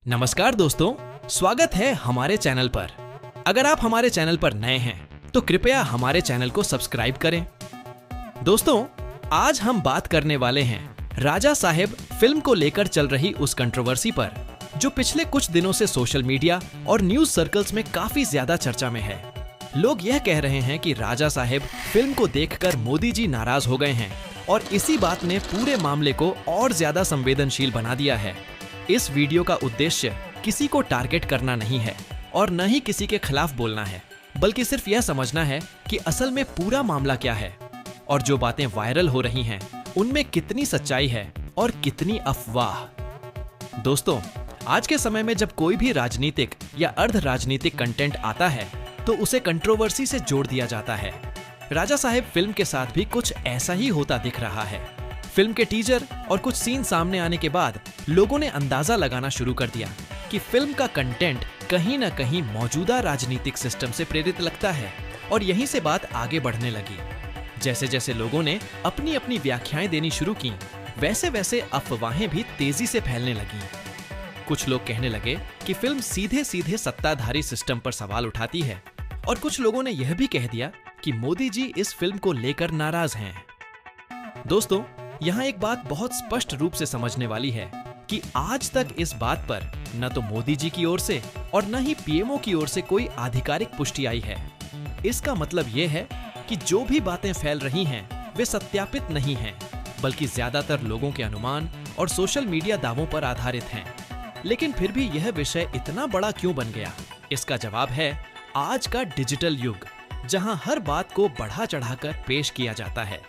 नमस्कार दोस्तों, स्वागत है हमारे चैनल पर। अगर आप हमारे चैनल पर नए हैं तो कृपया हमारे चैनल को सब्सक्राइब करें। दोस्तों, आज हम बात करने वाले हैं राजा साहेब फिल्म को लेकर चल रही उस कंट्रोवर्सी पर जो पिछले कुछ दिनों से सोशल मीडिया और न्यूज सर्कल्स में काफी ज्यादा चर्चा में है। लोग यह कह रहे हैं कि राजा साहेब फिल्म को देखकर मोदी जी नाराज हो गए हैं और इसी बात ने पूरे मामले को और ज्यादा संवेदनशील बना दिया है। इस वीडियो का उद्देश्य किसी को टारगेट करना नहीं है और न ही किसी के खिलाफ बोलना है, बल्कि सिर्फ यह समझना है कि असल में पूरा मामला क्या है और जो बातें वायरल हो रही हैं उनमें कितनी सच्चाई है और कितनी अफवाह। दोस्तों, आज के समय में जब कोई भी राजनीतिक या अर्ध राजनीतिक कंटेंट आता है तो उसे कंट्रोवर्सी से जोड़ दिया जाता है। राजा साहेब फिल्म के साथ भी कुछ ऐसा ही होता दिख रहा है। फिल्म के टीजर और कुछ सीन सामने आने के बाद लोगों ने अंदाजा लगाना शुरू कर दिया कि फिल्म का कंटेंट कहीं न कहीं मौजूदा राजनीतिक सिस्टम से प्रेरित लगता है और यहीं से बात आगे बढ़ने लगी। जैसे जैसे लोगों ने अपनी अपनी व्याख्याएं देनी शुरू की, वैसे वैसे अफवाहें भी तेजी से फैलने लगी। कुछ लोग कहने लगे कि फिल्म सीधे सीधे सत्ताधारी सिस्टम पर सवाल उठाती है और कुछ लोगों ने यह भी कह दिया कि मोदी जी इस फिल्म को लेकर नाराज हैं। दोस्तों, यहाँ एक बात बहुत स्पष्ट रूप से समझने वाली है कि आज तक इस बात पर न तो मोदी जी की ओर से और न ही पीएमओ की ओर से कोई आधिकारिक पुष्टि आई है। इसका मतलब ये है कि जो भी बातें फैल रही हैं वे सत्यापित नहीं हैं, बल्कि ज्यादातर लोगों के अनुमान और सोशल मीडिया दावों पर आधारित हैं। लेकिन फिर भी यह विषय इतना बड़ा क्यों बन गया? इसका जवाब है आज का डिजिटल युग, जहां हर बात को बढ़ा चढ़ाकर पेश किया जाता है।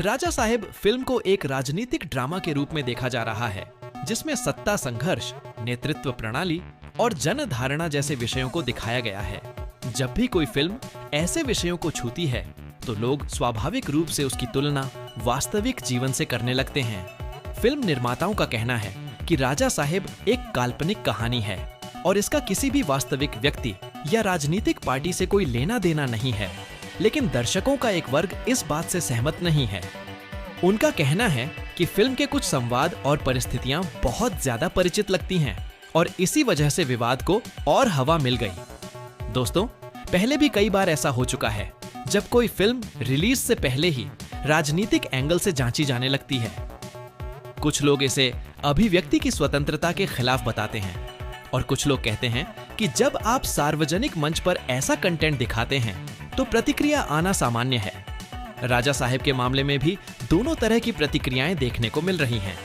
राजा साहेब फिल्म को एक राजनीतिक ड्रामा के रूप में देखा जा रहा है, जिसमें सत्ता संघर्ष, नेतृत्व प्रणाली और जनधारणा जैसे विषयों को दिखाया गया है। जब भी कोई फिल्म ऐसे विषयों को छूती है तो लोग स्वाभाविक रूप से उसकी तुलना वास्तविक जीवन से करने लगते हैं। फिल्म निर्माताओं का कहना है कि राजा साहेब एक काल्पनिक कहानी है और इसका किसी भी वास्तविक व्यक्ति या राजनीतिक पार्टी से कोई लेना देना नहीं है। लेकिन दर्शकों का एक वर्ग इस बात से सहमत नहीं है। उनका कहना है कि फिल्म के कुछ संवाद और परिस्थितियां बहुत ज्यादा परिचित लगती हैं और इसी वजह से विवाद को और हवा मिल गई। दोस्तों, पहले भी कई बार ऐसा हो चुका है जब कोई फिल्म रिलीज से पहले ही राजनीतिक एंगल से जांची जाने लगती है। कुछ लोग इसे अभिव्यक्ति की स्वतंत्रता के खिलाफ बताते हैं और कुछ लोग कहते हैं कि जब आप सार्वजनिक मंच पर ऐसा कंटेंट दिखाते हैं तो प्रतिक्रिया आना सामान्य है। राजा साहेब के मामले में भी दोनों तरह की प्रतिक्रियाएं देखने को मिल रही हैं।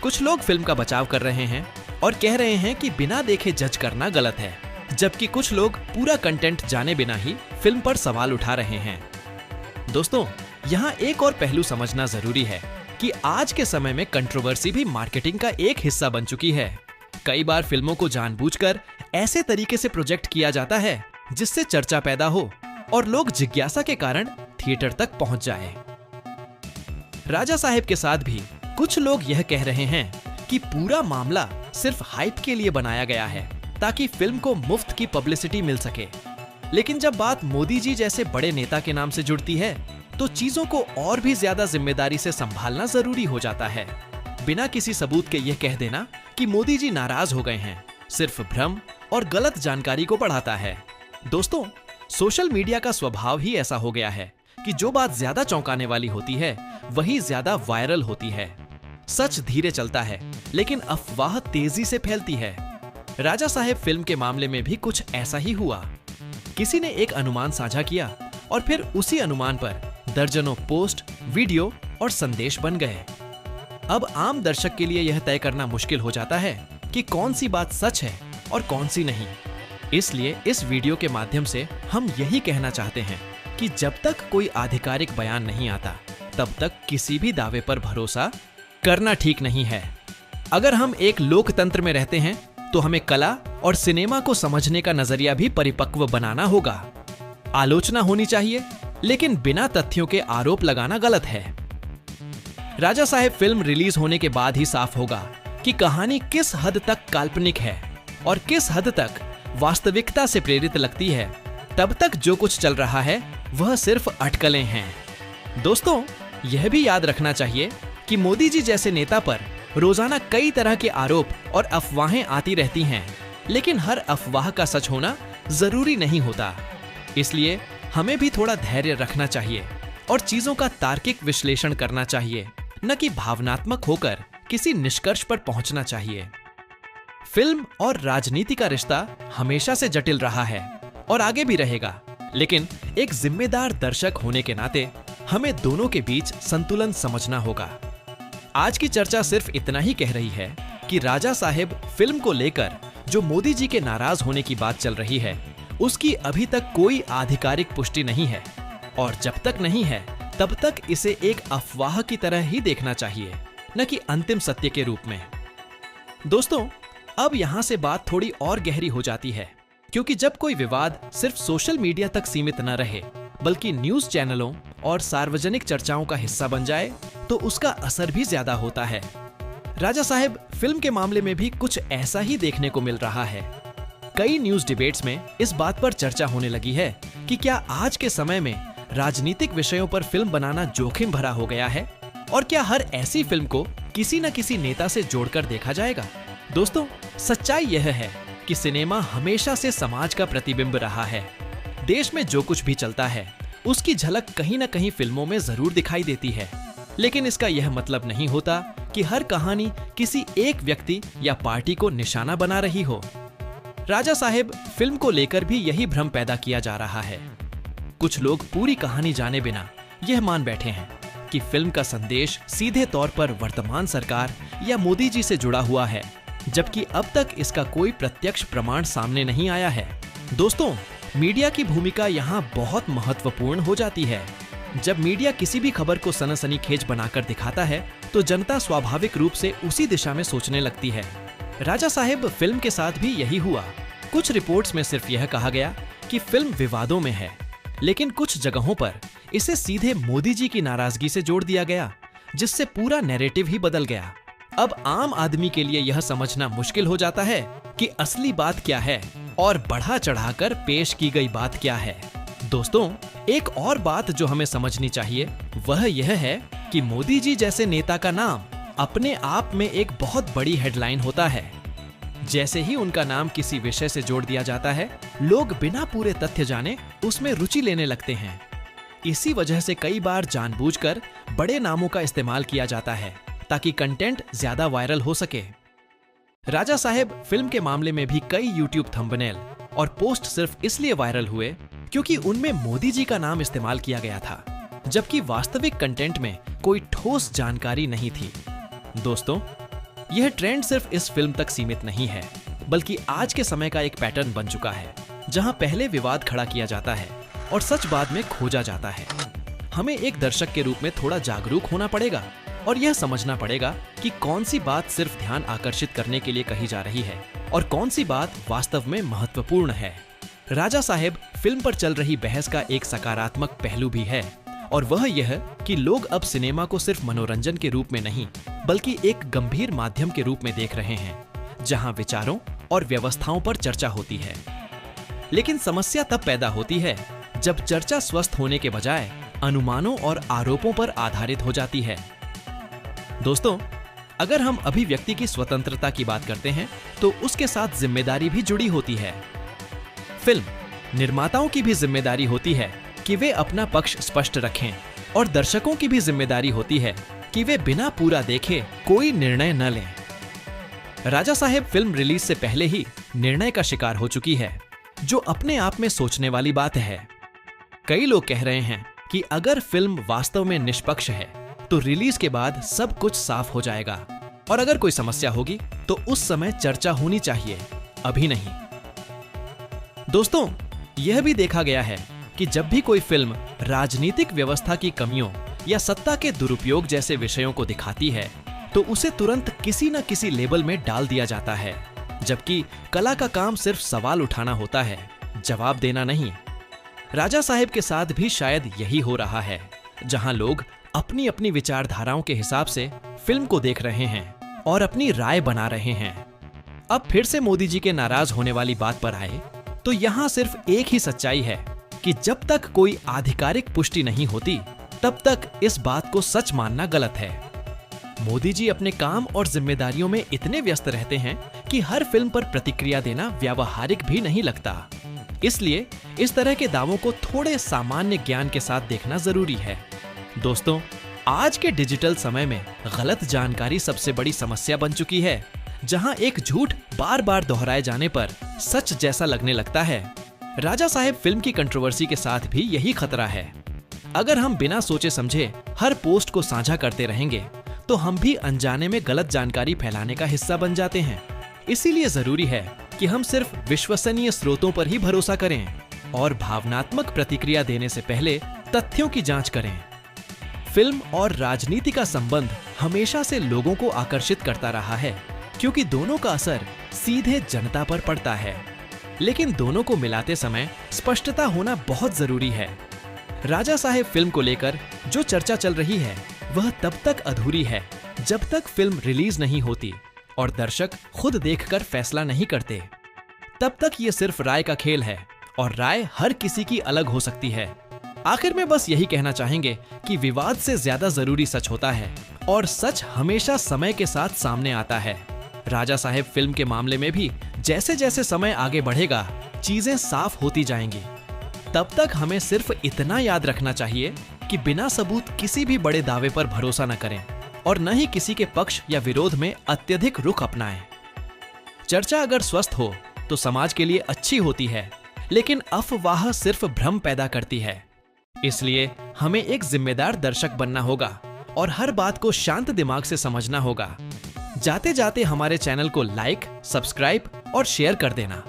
कुछ लोग फिल्म का बचाव कर रहे हैं और कह रहे हैं कि बिना देखे जज करना गलत है, जबकि कुछ लोग पूरा कंटेंट जाने बिना ही फिल्म पर सवाल उठा रहे हैं। दोस्तों, यहाँ एक और पहलू समझना जरूरी है कि आज के समय में कंट्रोवर्सी भी मार्केटिंग का एक हिस्सा बन चुकी है। कई बार फिल्मों को जानबूझकर ऐसे तरीके से प्रोजेक्ट किया जाता है जिससे चर्चा पैदा हो और लोग जिज्ञासा के कारण थिएटर तक पहुंच जाए। राजा साहेब के साथ भी कुछ लोग यह कह रहे हैं कि पूरा मामला सिर्फ हाइप के लिए बनाया गया है ताकि फिल्म को मुफ्त की पब्लिसिटी मिल सके। लेकिन जब बात मोदी जी जैसे बड़े नेता के नाम से जुड़ती है तो चीजों को और भी ज्यादा जिम्मेदारी से संभालना जरूरी हो जाता है। बिना किसी सबूत के यह कह देना कि मोदी जी नाराज हो गए हैं सिर्फ भ्रम और गलत जानकारी को बढ़ाता है। दोस्तों, सोशल मीडिया का स्वभाव ही ऐसा हो गया है कि जो बात ज्यादा चौंकाने वाली होती है वही ज्यादा वायरल होती है। सच धीरे चलता है लेकिन अफवाह तेजी से फैलती है। राजा साहेब फिल्म के मामले में भी कुछ ऐसा ही हुआ। किसी ने एक अनुमान साझा किया और फिर उसी अनुमान पर दर्जनों पोस्ट, वीडियो और संदेश बन गए। अब आम दर्शक के लिए यह तय करना मुश्किल हो जाता है कि कौन सी बात सच है और कौन सी नहीं। इसलिए इस वीडियो के माध्यम से हम यही कहना चाहते हैं कि जब तक कोई आधिकारिक बयान नहीं आता तब तक किसी भी दावे पर भरोसा करना ठीक नहीं है। अगर हम एक लोकतंत्र में रहते हैं तो हमें कला और सिनेमा को समझने का नजरिया भी परिपक्व बनाना होगा। आलोचना होनी चाहिए, लेकिन बिना तथ्यों के आरोप लगाना गलत है। राजा साहेब फिल्म रिलीज होने के बाद ही साफ होगा कि कहानी किस हद तक काल्पनिक है और किस हद तक वास्तविकता से प्रेरित लगती है। तब तक जो कुछ चल रहा है वह सिर्फ अटकलें हैं। दोस्तों, यह भी याद रखना चाहिए कि मोदी जी जैसे नेता पर रोजाना कई तरह के आरोप और अफवाहें आती रहती हैं, लेकिन हर अफवाह का सच होना जरूरी नहीं होता। इसलिए हमें भी थोड़ा धैर्य रखना चाहिए और चीजों का तार्किक विश्लेषण करना चाहिए, न कि भावनात्मक होकर किसी निष्कर्ष पर पहुंचना चाहिए। फिल्म और राजनीति का रिश्ता हमेशा से जटिल रहा है और आगे भी रहेगा, लेकिन एक जिम्मेदार दर्शक होने के नाते हमें दोनों के बीच संतुलन समझना होगा। आज की चर्चा सिर्फ इतना ही कह रही है कि राजा साहेब फिल्म को लेकर जो मोदी जी के नाराज होने की बात चल रही है, उसकी अभी तक कोई आधिकारिक पुष्टि नहीं है, और जब तक नहीं है तब तक इसे एक अफवाह की तरह ही देखना चाहिए, न कि अंतिम सत्य के रूप में। दोस्तों, अब यहाँ से बात थोड़ी और गहरी हो जाती है, क्योंकि जब कोई विवाद सिर्फ सोशल मीडिया तक सीमित न रहे, बल्कि न्यूज चैनलों और सार्वजनिक चर्चाओं का हिस्सा बन जाए, तो उसका असर भी ज्यादा होता है। राजा साहेब फिल्म के मामले में भी कुछ ऐसा ही देखने को मिल रहा है। कई न्यूज डिबेट्स में इस बात पर चर्चा होने लगी है कि क्या आज के समय में राजनीतिक विषयों पर फिल्म बनाना जोखिम भरा हो गया है, और क्या हर ऐसी फिल्म को किसी न किसी नेता से जोड़कर देखा जाएगा। दोस्तों, सच्चाई यह है कि सिनेमा हमेशा से समाज का प्रतिबिंब रहा है। देश में जो कुछ भी चलता है उसकी झलक कहीं न कहीं फिल्मों में जरूर दिखाई देती है, लेकिन इसका यह मतलब नहीं होता कि हर कहानी किसी एक व्यक्ति या पार्टी को निशाना बना रही हो। राजा साहेब फिल्म को लेकर भी यही भ्रम पैदा किया जा रहा है। कुछ लोग पूरी कहानी जाने बिना यह मान बैठे हैं कि फिल्म का संदेश सीधे तौर पर वर्तमान सरकार या मोदी जी से जुड़ा हुआ है, जबकि अब तक इसका कोई प्रत्यक्ष प्रमाण सामने नहीं आया है। दोस्तों, मीडिया की भूमिका यहाँ बहुत महत्वपूर्ण हो जाती है। जब मीडिया किसी भी खबर को सनसनीखेज बनाकर दिखाता है, तो जनता स्वाभाविक रूप से उसी दिशा में सोचने लगती है। राजा साहेब फिल्म के साथ भी यही हुआ। कुछ रिपोर्ट्स में सिर्फ यह कहा गया कि फिल्म विवादों में है, लेकिन कुछ जगहों पर इसे सीधे मोदी जी की नाराजगी से जोड़ दिया गया, जिससे पूरा नैरेटिव ही बदल गया। अब आम आदमी के लिए यह समझना मुश्किल हो जाता है कि असली बात क्या है और बढ़ा चढ़ाकर पेश की गई बात क्या है। दोस्तों, एक और बात जो हमें समझनी चाहिए वह यह है कि मोदी जी जैसे नेता का नाम अपने आप में एक बहुत बड़ी हेडलाइन होता है। जैसे ही उनका नाम किसी विषय से जोड़ दिया जाता है, लोग बिना पूरे तथ्य जाने उसमें रुचि लेने लगते हैं। इसी वजह से कई बार जानबूझकर बड़े नामों का इस्तेमाल किया जाता है ताकि कंटेंट ज्यादा वायरल हो सके। राजा साहेब फिल्म के मामले में भी कई यूट्यूब थंबनेल और पोस्ट सिर्फ इसलिए वायरल हुए क्योंकि उनमें मोदी जी का नाम इस्तेमाल किया गया था, जबकि वास्तविक कंटेंट में कोई ठोस जानकारी नहीं थी। दोस्तों, यह ट्रेंड सिर्फ इस फिल्म तक सीमित नहीं है, बल्कि आज के समय का एक पैटर्न बन चुका है, जहां पहले विवाद खड़ा किया जाता है और सच बाद में खोजा जाता है। हमें एक दर्शक के रूप में थोड़ा जागरूक होना पड़ेगा और यह समझना पड़ेगा कि कौन सी बात सिर्फ ध्यान आकर्षित करने के लिए कही जा रही है और कौन सी बात वास्तव में महत्वपूर्ण है। राजा साहेब फिल्म पर चल रही बहस का एक सकारात्मक पहलू भी है, और वह यह कि लोग अब सिनेमा को सिर्फ मनोरंजन के रूप में नहीं, बल्कि एक गंभीर माध्यम के रूप में देख रहे हैं, जहां विचारों और व्यवस्थाओं पर चर्चा होती है। लेकिन समस्या तब पैदा होती है जब चर्चा स्वस्थ होने के बजाय अनुमानों और आरोपों पर आधारित हो जाती है। दोस्तों, अगर हम अभिव्यक्ति की स्वतंत्रता की बात करते हैं, तो उसके साथ जिम्मेदारी भी जुड़ी होती है। फिल्म निर्माताओं की भी जिम्मेदारी होती है कि वे अपना पक्ष स्पष्ट रखें, और दर्शकों की भी जिम्मेदारी होती है कि वे बिना पूरा देखे कोई निर्णय न लें। राजा साहेब फिल्म रिलीज से पहले ही निर्णय का शिकार हो चुकी है, जो अपने आप में सोचने वाली बात है। कई लोग कह रहे हैं कि अगर फिल्म वास्तव में निष्पक्ष है तो रिलीज के बाद सब कुछ साफ हो जाएगा, और अगर कोई समस्या होगी तो उस समय चर्चा होनी चाहिए, अभी नहीं। दोस्तों, यह भी देखा गया है कि जब भी कोई फिल्म राजनीतिक व्यवस्था की कमियों या सत्ता के दुरुपयोग जैसे विषयों को दिखाती है, तो उसे तुरंत किसी न किसी लेबल में डाल दिया जाता है, जबकि कला का काम सिर्फ सवाल उठाना होता है, जवाब देना नहीं। राजा साहेब के साथ भी शायद यही हो रहा है, जहां लोग अपनी अपनी विचारधाराओं के हिसाब से फिल्म को देख रहे हैं और अपनी राय बना रहे हैं। अब फिर से मोदी जी के नाराज होने वाली बात पर आए तो यहाँ सिर्फ एक ही सच्चाई है कि जब तक कोई आधिकारिक पुष्टि नहीं होती, तब तक इस बात को सच मानना गलत है। मोदी जी अपने काम और जिम्मेदारियों में इतने व्यस्त रहते हैं कि हर फिल्म पर प्रतिक्रिया देना व्यावहारिक भी नहीं लगता। इसलिए इस तरह के दावों को थोड़े सामान्य ज्ञान के साथ देखना जरूरी है। दोस्तों, आज के डिजिटल समय में गलत जानकारी सबसे बड़ी समस्या बन चुकी है, जहां एक झूठ बार बार दोहराए जाने पर सच जैसा लगने लगता है। राजा साहेब फिल्म की कंट्रोवर्सी के साथ भी यही खतरा है। अगर हम बिना सोचे समझे हर पोस्ट को साझा करते रहेंगे तो हम भी अनजाने में गलत जानकारी फैलाने का हिस्सा बन जाते हैं। इसीलिए जरूरी है कि हम सिर्फ विश्वसनीय स्रोतों पर ही भरोसा करें और भावनात्मक प्रतिक्रिया देने से पहले तथ्यों की जांच करें। फिल्म और राजनीति का संबंध हमेशा से लोगों को आकर्षित करता रहा है, क्योंकि दोनों का असर सीधे जनता पर पड़ता है। लेकिन दोनों को मिलाते समय स्पष्टता होना बहुत जरूरी है। राजा साहेब फिल्म को लेकर जो चर्चा चल रही है वह तब तक अधूरी है जब तक फिल्म रिलीज नहीं होती और दर्शक खुद देखकर फैसला नहीं करते। तब तक ये सिर्फ राय का खेल है और राय हर किसी की अलग हो सकती है। आखिर में बस यही कहना चाहेंगे कि विवाद से ज्यादा जरूरी सच होता है और सच हमेशा समय के साथ सामने आता है। राजा साहेब फिल्म के मामले में भी जैसे जैसे समय आगे बढ़ेगा चीजें साफ होती जाएंगी। तब तक हमें सिर्फ इतना याद रखना चाहिए कि बिना सबूत किसी भी बड़े दावे पर भरोसा न करें और न ही किसी के पक्ष या विरोध में अत्यधिक रुख अपनाएं। चर्चा अगर स्वस्थ हो तो समाज के लिए अच्छी होती है, लेकिन अफवाह सिर्फ भ्रम पैदा करती है। इसलिए हमें एक जिम्मेदार दर्शक बनना होगा और हर बात को शांत दिमाग से समझना होगा। जाते जाते हमारे चैनल को लाइक, सब्सक्राइब और शेयर कर देना।